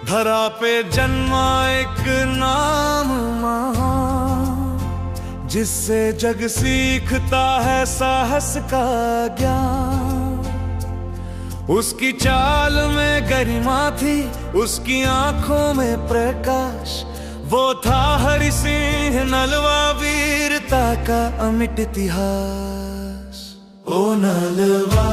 धरा पे जन्मा एक नाम महान, जिससे जग सीखता है साहस का ज्ञान। उसकी चाल में गरिमा थी, उसकी आंखों में प्रकाश। वो था हरि सिंह नलवा, वीरता का अमिट इतिहास। ओ नलवा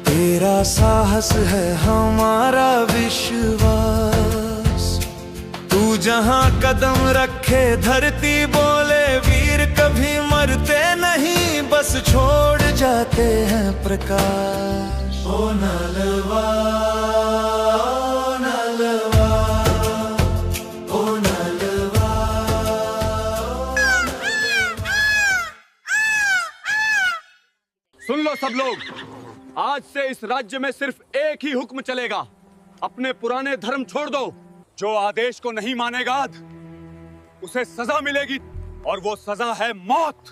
तेरा साहस है हमारा विश्वास। तू जहां कदम रखे धरती बोले वीर कभी मरते नहीं, बस छोड़ जाते हैं प्रकाश। ओ नलवा, ओ नलवा, ओ नलवा। सुन लो सब लोग, आज से इस राज्य में सिर्फ एक ही हुक्म चलेगा। अपने पुराने धर्म छोड़ दो। जो आदेश को नहीं मानेगा उसे सजा मिलेगी, और वो सजा है मौत।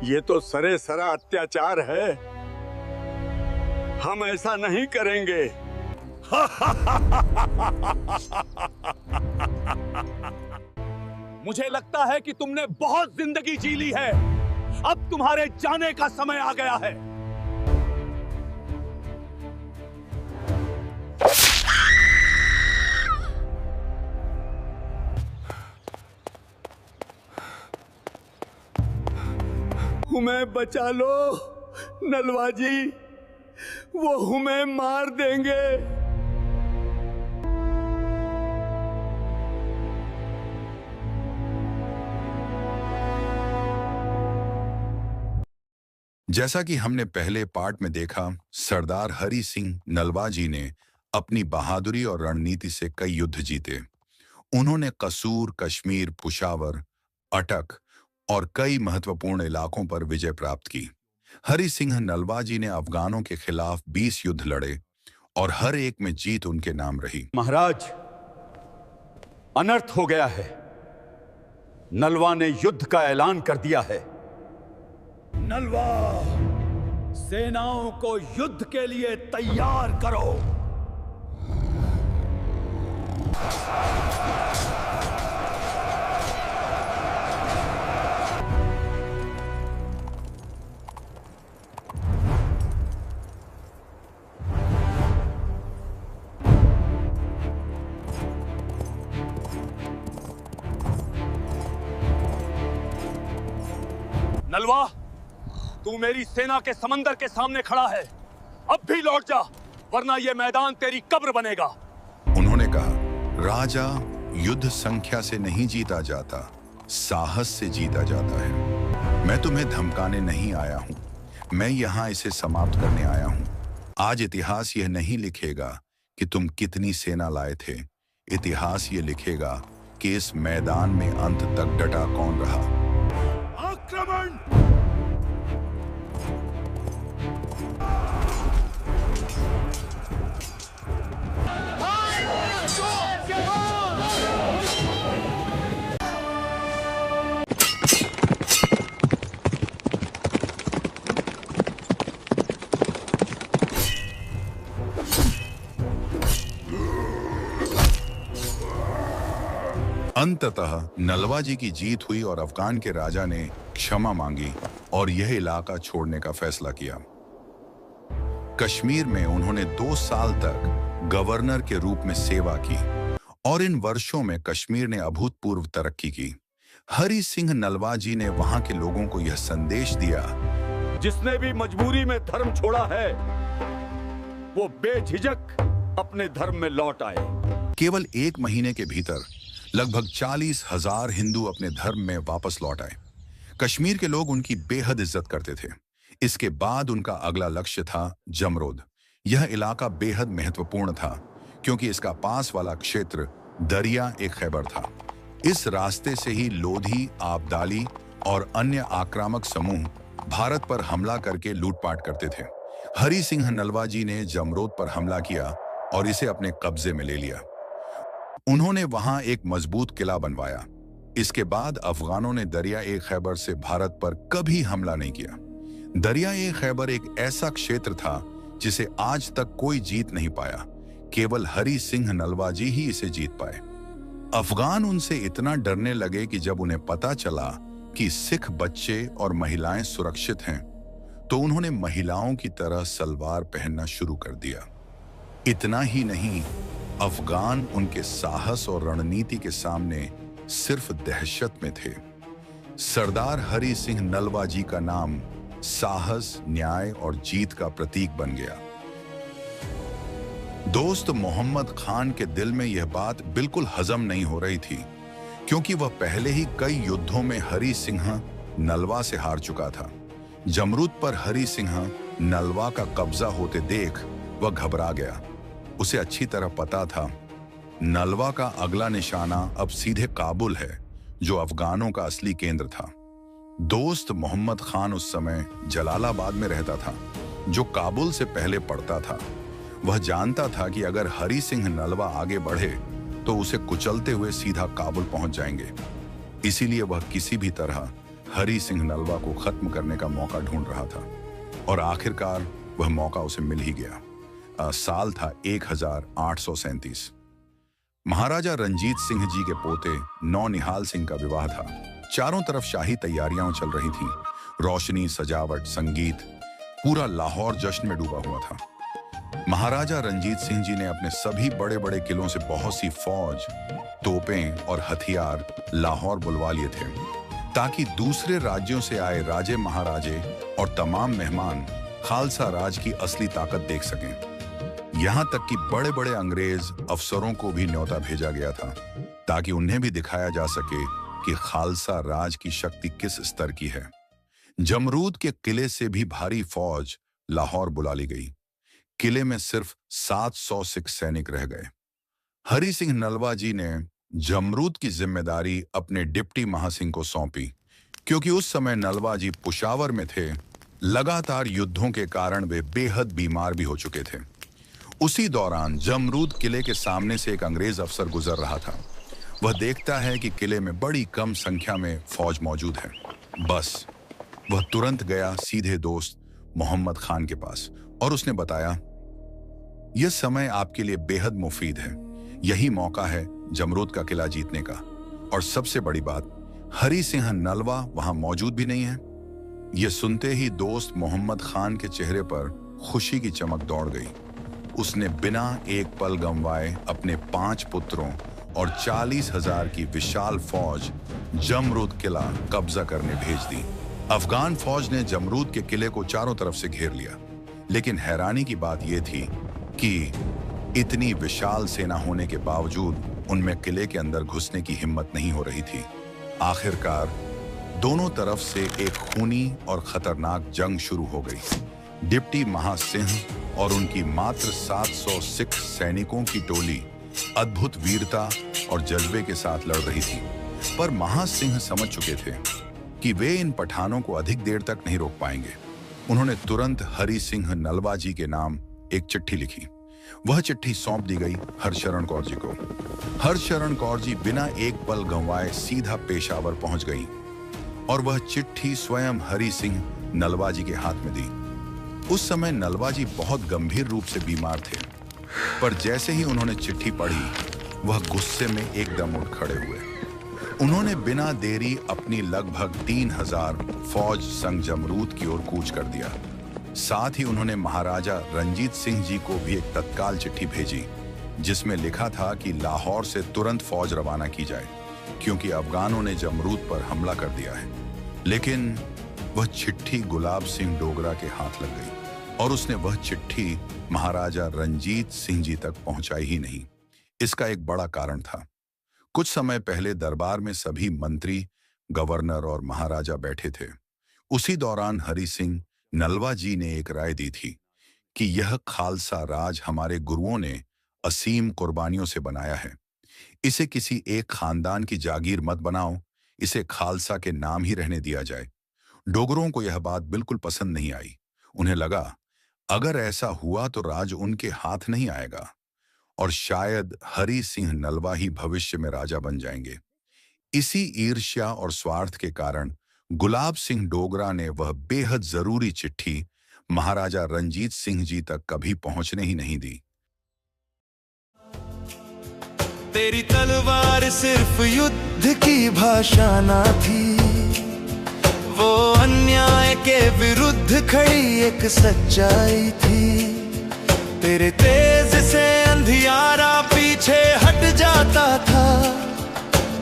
ये तो सरे सरा अत्याचार है। हम ऐसा नहीं करेंगे। मुझे लगता है कि तुमने बहुत जिंदगी जी ली है। अब तुम्हारे जाने का समय आ गया है। हमें बचा लो नलवा जी, वो हमें मार देंगे। जैसा कि हमने पहले पार्ट में देखा, सरदार हरि सिंह नलवा जी ने अपनी बहादुरी और रणनीति से कई युद्ध जीते। उन्होंने कसूर, कश्मीर, पुशावर, अटक और कई महत्वपूर्ण इलाकों पर विजय प्राप्त की। हरि सिंह नलवा जी ने अफगानों के खिलाफ 20 युद्ध लड़े और हर एक में जीत उनके नाम रही। महाराज, अनर्थ हो गया है। नलवा ने युद्ध का ऐलान कर दिया है। नलवा, सेनाओं को युद्ध के लिए तैयार करो। नलवा, तू मेरी सेना के समंदर के सामने खड़ा है। अब भी लौट जा, वरना यह मैदान तेरी कब्र बनेगा। उन्होंने कहा, राजा युद्ध संख्या से नहीं जीता जाता, साहस से जीता जाता है। मैं तुम्हें धमकाने नहीं आया हूं, मैं यहां इसे समाप्त करने आया हूं। आज इतिहास यह नहीं लिखेगा कि तुम कितनी सेना लाए थे। इतिहास ये लिखेगा कि इस मैदान में अंत तक डटा कौन रहा। आक्रमण! अंततः नलवा जी की जीत हुई और अफगान के राजा ने क्षमा मांगी और यह इलाका छोड़ने का फैसला किया। कश्मीर में उन्होंने 2 साल तक गवर्नर के रूप में सेवा की और इन वर्षों में कश्मीर ने अभूतपूर्व तरक्की की। हरि सिंह नलवा जी ने वहां के लोगों को यह संदेश दिया, जिसने भी मजबूरी में धर्म छोड़ा है, वो बेझिझक अपने धर्म में लौट आए। केवल 1 महीने के भीतर लगभग 40,000 हिंदू अपने धर्म में वापस लौट आए। कश्मीर के लोग उनकी बेहद इज्जत करते थे। इसके बाद उनका अगला लक्ष्य था जमरोद। यह इलाका बेहद महत्वपूर्ण था क्योंकि इसका पास वाला क्षेत्र दरिया एक खैबर था। इस रास्ते से ही लोधी, आबदाली और अन्य आक्रामक समूह भारत पर हमला करके लूटपाट करते थे। हरि सिंह नलवा जी ने जमरोद पर हमला किया और इसे अपने कब्जे में ले लिया। उन्होंने वहां एक मजबूत किला बनवाया। इसके बाद अफगानों ने दरिया खैबर से भारत पर कभी हमला नहीं किया। दरिया खैबर एक ऐसा क्षेत्र था जिसे आज तक कोई जीत नहीं पाया, केवल हरि सिंह नलवाजी ही इसे जीत पाए। अफगान उनसे इतना डरने लगे कि जब उन्हें पता चला कि सिख बच्चे और महिलाएं सुरक्षित हैं, तो उन्होंने महिलाओं की तरह सलवार पहनना शुरू कर दिया। इतना ही नहीं, अफगान उनके साहस और रणनीति के सामने सिर्फ दहशत में थे। सरदार हरि सिंह नलवाजी का नाम साहस, न्याय और जीत का प्रतीक बन गया। दोस्त मोहम्मद खान के दिल में यह बात बिल्कुल हजम नहीं हो रही थी, क्योंकि वह पहले ही कई युद्धों में हरि सिंह नलवा से हार चुका था। जमरूद पर हरि सिंह नलवा का कब्जा होते देख वह घबरा गया। उसे अच्छी तरह पता था नलवा का अगला निशाना अब सीधे काबुल है, जो अफगानों का असली केंद्र था। दोस्त मोहम्मद खान उस समय जलालाबाद में रहता था, जो काबुल से पहले पड़ता था। वह जानता था कि अगर हरि सिंह नलवा आगे बढ़े तो उसे कुचलते हुए सीधा काबुल पहुंच जाएंगे। इसीलिए वह किसी भी तरह हरि सिंह नलवा को खत्म करने का मौका ढूंढ रहा था, और आखिरकार वह मौका उसे मिल ही गया। साल था 1837। महाराजा रंजीत सिंह जी के पोते नौनिहाल सिंह का विवाह था। चारों तरफ शाही तैयारियां चल रही थीं। रोशनी, सजावट, संगीत, पूरा लाहौर जश्न में डूबा हुआ था। महाराजा रंजीत सिंह जी ने अपने सभी बड़े बड़े किलों से बहुत सी फौज, तोपें और हथियार लाहौर बुलवा लिए थे, ताकि दूसरे राज्यों से आए राजे महाराजे और तमाम मेहमान खालसा राज की असली ताकत देख सकें। यहां तक कि बड़े बड़े अंग्रेज अफसरों को भी न्योता भेजा गया था, ताकि उन्हें भी दिखाया जा सके कि खालसा राज की शक्ति किस स्तर की है। जमरूद के किले से भी भारी फौज लाहौर बुला ली गई। किले में सिर्फ 700 सिख सैनिक रह गए। हरि सिंह नलवा जी ने जमरूद की जिम्मेदारी अपने डिप्टी महासिंह को सौंपी, क्योंकि उस समय नलवा जी पुशावर में थे। लगातार युद्धों के कारण वे बेहद बीमार भी हो चुके थे। उसी दौरान जमरूद किले के सामने से एक अंग्रेज अफसर गुजर रहा था। वह देखता है कि किले में बड़ी कम संख्या में फौज मौजूद है। बस वह तुरंत गया सीधे दोस्त मोहम्मद खान के पास, और उसने बताया, यह समय आपके लिए बेहद मुफीद है। यही मौका है जमरूद का किला जीतने का। और सबसे बड़ी बात, हरि सिंह नलवा वहां मौजूद भी नहीं है। यह सुनते ही दोस्त मोहम्मद खान के चेहरे पर खुशी की चमक दौड़ गई। उसने बिना एक पल गंवाए अपने 5 पुत्रों और 40,000 की विशाल फौज जमरूद किला कब्जा करने भेज दी। अफगान फौज ने जमरूद के किले को चारों तरफ से घेर लिया, लेकिन हैरानी की बात यह थी कि इतनी विशाल सेना होने के बावजूद उनमें किले के अंदर घुसने की हिम्मत नहीं हो रही थी। आखिरकार दोनों तरफ से एक खूनी और खतरनाक जंग शुरू हो गई। डिप्टी महासिंह और उनकी मात्र 700 सिख सैनिकों की टोली अद्भुत वीरता और जज्बे के साथ लड़ रही थी, पर महासिंह समझ चुके थे कि वे इन पठानों को अधिक देर तक नहीं रोक पाएंगे। उन्होंने तुरंत हरि सिंह नलवा जी के नाम एक चिट्ठी लिखी। वह चिट्ठी सौंप दी गई हरशरण कौर जी को। हरशरण कौर जी बिना एक पल गंवाए सीधा पेशावर पहुंच गई, और वह चिट्ठी स्वयं हरि सिंह नलवा जी के हाथ में दी। उस समय नलवा जी बहुत गंभीर रूप से बीमार थे, पर जैसे ही उन्होंने चिट्ठी पढ़ी, वह गुस्से में एकदम उठ खड़े हुए। उन्होंने बिना देरी अपनी लगभग 3000 फौज संग जमरूद की ओर कूच कर दिया। साथ ही उन्होंने महाराजा रंजीत सिंह जी को भी एक तत्काल चिट्ठी भेजी, जिसमें लिखा था कि लाहौर से तुरंत फौज रवाना की जाए, क्योंकि अफगानों ने जमरूद पर हमला कर दिया है। लेकिन वह चिट्ठी गुलाब सिंह डोगरा के हाथ लग गई, और उसने वह चिट्ठी महाराजा रंजीत सिंह जी तक पहुंचाई ही नहीं। इसका एक बड़ा कारण था। कुछ समय पहले दरबार में सभी मंत्री, गवर्नर और महाराजा बैठे थे। उसी दौरान हरि सिंह नलवा जी ने एक राय दी थी कि यह खालसा राज हमारे गुरुओं ने असीम कुर्बानियों से बनाया है। इसे किसी एक खानदान की जागीर मत बनाओ, इसे खालसा के नाम ही रहने दिया जाए। डोगरों को यह बात बिल्कुल पसंद नहीं आई। उन्हें लगा, अगर ऐसा हुआ तो राज उनके हाथ नहीं आएगा, और शायद हरि सिंह नलवा ही भविष्य में राजा बन जाएंगे। इसी ईर्ष्या और स्वार्थ के कारण गुलाब सिंह डोगरा ने वह बेहद जरूरी चिट्ठी महाराजा रणजीत सिंह जी तक कभी पहुंचने ही नहीं दी। तेरी तलवार सिर्फ युद्ध की भाषा ना थी, वो अन्याय के विरुद्ध खड़ी एक सच्चाई थी। तेरे तेज से अंधियारा पीछे हट जाता था,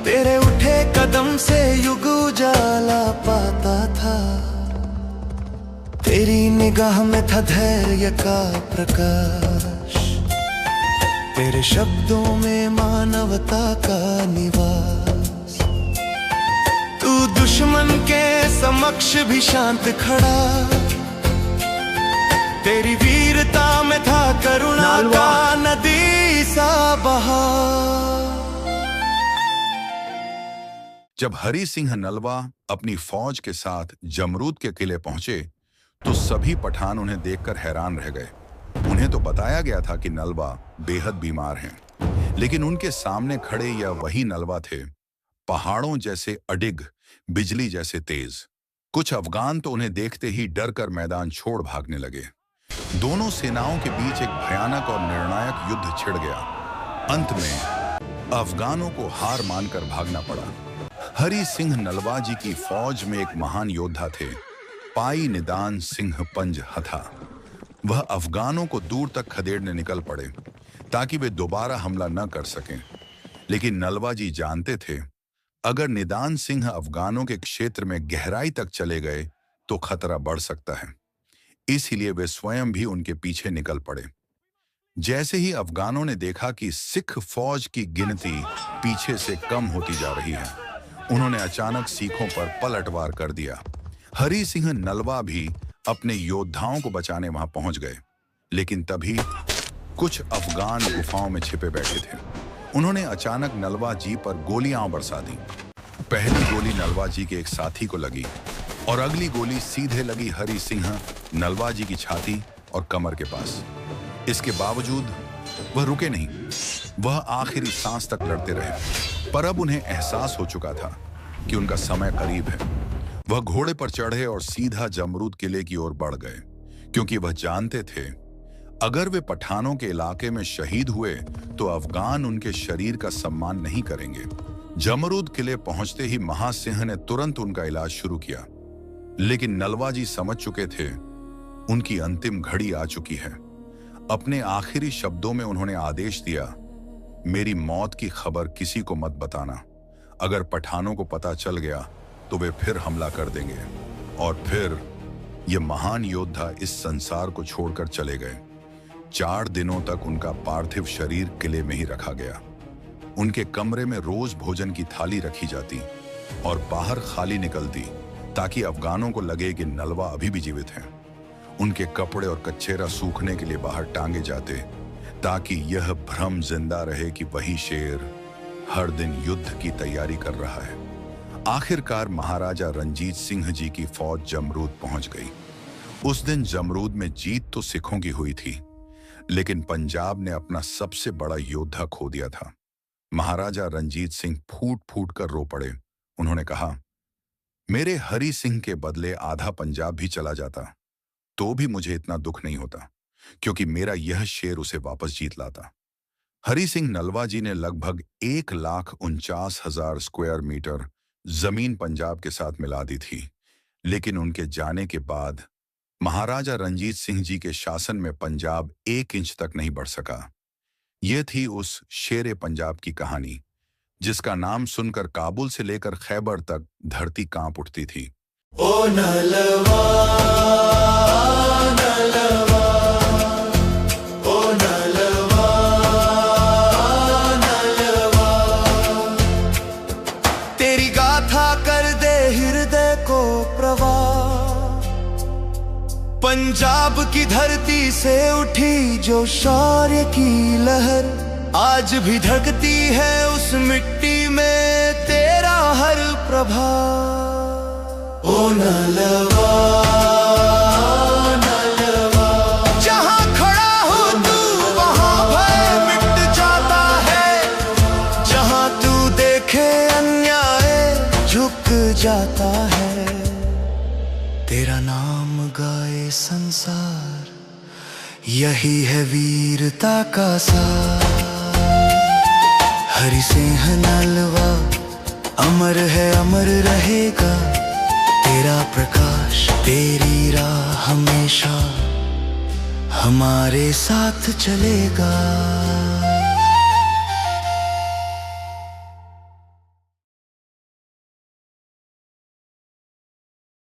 तेरे उठे कदम से युग उजाला पाता था। तेरी निगाह में था धैर्य का प्रकाश, तेरे शब्दों में मानवता का निवास। तू दुश्मन के समक्ष भी शांत खड़ा, तेरी वीरता में था करुणा का नदी सा बहा। जब हरि सिंह नलवा अपनी फौज के साथ जमरूद के किले पहुंचे तो सभी पठान उन्हें देखकर हैरान रह गए। उन्हें तो बताया गया था कि नलवा बेहद बीमार हैं, लेकिन उनके सामने खड़े यह वही नलवा थे, पहाड़ों जैसे अडिग, बिजली जैसे तेज। कुछ अफगान तो उन्हें देखते ही डर कर मैदान छोड़ भागने लगे। दोनों सेनाओं के बीच एक भयानक और निर्णायक युद्ध छिड़ गया। अंत में अफगानों को हार मानकर भागना पड़ा। हरि सिंह नलवा जी की फौज में एक महान योद्धा थे, पाई निदान सिंह पंज हथा। वह अफगानों को दूर तक खदेड़ने निकल पड़े ताकि वे दोबारा हमला न कर सकें। लेकिन नलवा जी जानते थे, अगर निदान सिंह अफगानों के क्षेत्र में गहराई तक चले गए तो खतरा बढ़ सकता है। इसलिए वे स्वयं भी उनके पीछे निकल पड़े। जैसे ही अफगानों ने देखा कि सिख फौज की गिनती पीछे से कम होती जा रही है, उन्होंने अचानक सिखों पर पलटवार कर दिया। हरि सिंह नलवा भी अपने योद्धाओं को बचाने वहां पहुंच गए, लेकिन तभी कुछ अफगान गुफाओं में छिपे बैठे थे। उन्होंने अचानक नलवा जी पर गोलियां बरसा दी। पहली गोली नलवा जी के एक साथी को लगी और अगली गोली सीधे लगी हरि सिंह नलवा जी की छाती और कमर के पास। इसके बावजूद वह रुके नहीं, वह आखिरी सांस तक लड़ते रहे। पर अब उन्हें एहसास हो चुका था कि उनका समय करीब है। वह घोड़े पर चढ़े और सीधा जमरूद किले की ओर बढ़ गए, क्योंकि वह जानते थे अगर वे पठानों के इलाके में शहीद हुए तो अफगान उनके शरीर का सम्मान नहीं करेंगे। जमरूद किले पहुंचते ही महासिंह ने तुरंत उनका इलाज शुरू किया, लेकिन नलवा जी समझ चुके थे उनकी अंतिम घड़ी आ चुकी है। अपने आखिरी शब्दों में उन्होंने आदेश दिया, मेरी मौत की खबर किसी को मत बताना। अगर पठानों को पता चल गया तो वे फिर हमला कर देंगे। और फिर ये महान योद्धा इस संसार को छोड़कर चले गए। 4 दिनों तक उनका पार्थिव शरीर किले में ही रखा गया। उनके कमरे में रोज भोजन की थाली रखी जाती और बाहर खाली निकलती, ताकि अफगानों को लगे कि नलवा अभी भी जीवित हैं। उनके कपड़े और कच्छेरा सूखने के लिए बाहर टांगे जाते, ताकि यह भ्रम जिंदा रहे कि वही शेर हर दिन युद्ध की तैयारी कर रहा है। आखिरकार महाराजा रणजीत सिंह जी की फौज जमरूद पहुंच गई। उस दिन जमरूद में जीत तो सिखों की हुई थी, लेकिन पंजाब ने अपना सबसे बड़ा योद्धा खो दिया था। महाराजा रणजीत सिंह फूट फूट कर रो पड़े। उन्होंने कहा, मेरे हरि सिंह के बदले आधा पंजाब भी चला जाता तो भी मुझे इतना दुख नहीं होता, क्योंकि मेरा यह शेर उसे वापस जीत लाता। हरि सिंह नलवा जी ने लगभग 1,49,000 स्क्वायर मीटर जमीन पंजाब के साथ मिला दी थी, लेकिन उनके जाने के बाद महाराजा रणजीत सिंह जी के शासन में पंजाब 1 इंच तक नहीं बढ़ सका। यह थी उस शेरे पंजाब की कहानी, जिसका नाम सुनकर काबुल से लेकर खैबर तक धरती कांप उठती थी। ओ नलवा, नलवा, ओ नलवा, नलवा, तेरी गाथा कर दे हृदय को प्रवाह। पंजाब की धरती से उठी जो शौर्य की लहर, आज भी धड़कती है उस मिट्टी में तेरा हर प्रभाव। ओ नलवा, नलवा, जहां खड़ा हो तू वहां भय मिट जाता है, तेरा नाम गाए संसार, यही है वीरता का सार। हरि सिंह नलवा अमर है, अमर रहेगा, तेरा प्रकाश तेरी राह हमेशा हमारे साथ चलेगा।